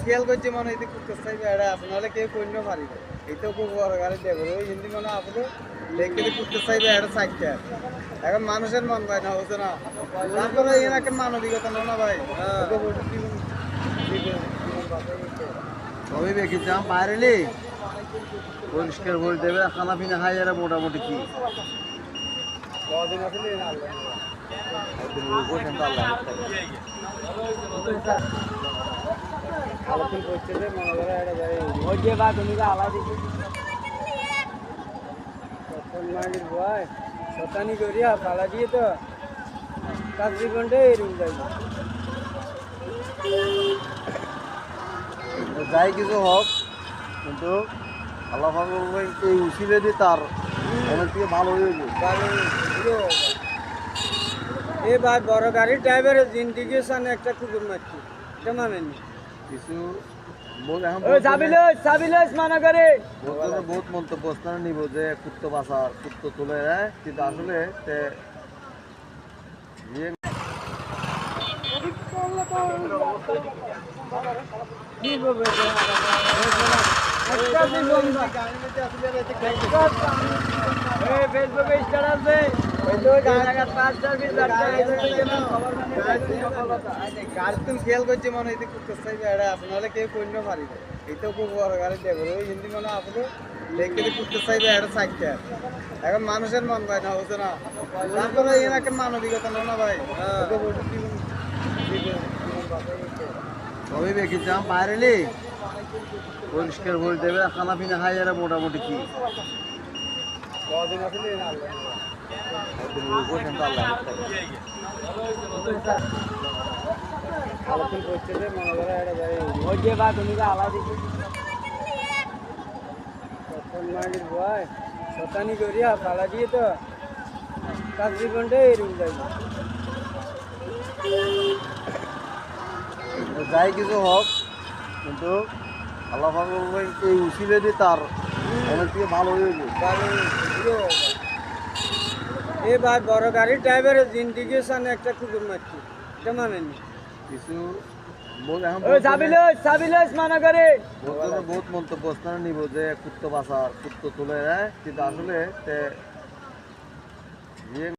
খেয়াল করছি মনে হয় করতে চাইবে আপনারা কেউ কন্য পারিবে এইটাও খুব বড় গাড়ি দেবো ওই হিন্দি মনে আপনি দেখে করতে চাইবে এটা চাইতে এখন মানুষের মন পায় না হচ্ছে না তারপরে এর একটা মানবিকতা না ভাই সবই দেখেছিলাম বাইরে পরিষ্কার করে দেবে খানা পিনা খাই এরা মোটামুটি কি শতানি করিয়া পালা দিয়ে তো 4 ঘন্টায় এরকম যাই কিছু হোক কিন্তু আল্লাহ এই উচিলে দিয়ে তার অনেক থেকে ভালো হয়ে যাবে এ ভাই বড় গাড়ির ড্রাইভারের জিন্দিগির সামনে একটা কুকুর মারছি এটা মানেনি কিছু বহুত মন্তব্য নিব যে কুত্তো বাসা কুত্তো তুলে কিন্তু আসলে খেয়াল করছি মনে হয় করতে চাইবে আপনারা কেউ কন্য পারিবে এইটাও খুব বড় গাড়ি দেবো ওই হিন্দি মনে আপনি দেখে করতে চাইবে এটা চাইতে এখন মানুষের মন পায় না হচ্ছে না তারপরে এর একটা মানবিকতা না ভাই সবই দেখেছিলাম বাইরে পরিষ্কার করে দেবে খানা পিনা খাই এরা মোটামুটি কি শতানি করিয়া পালা দিয়ে তো 4 ঘন্টায় এরকম যাই কিছু হোক কিন্তু আল্লাহ এই উচিলে দিয়ে তার অনেক থেকে ভালো হয়ে যাবে এ ভাই বড় গাড়ির ড্রাইভারের জিন্দিগির সামনে একটা কুকুর মারছি এটা মানেনি কিছু বহুত মন্তব্য নিব যে কুত্তো বাসা কুত্তো তুলে কিন্তু আসলে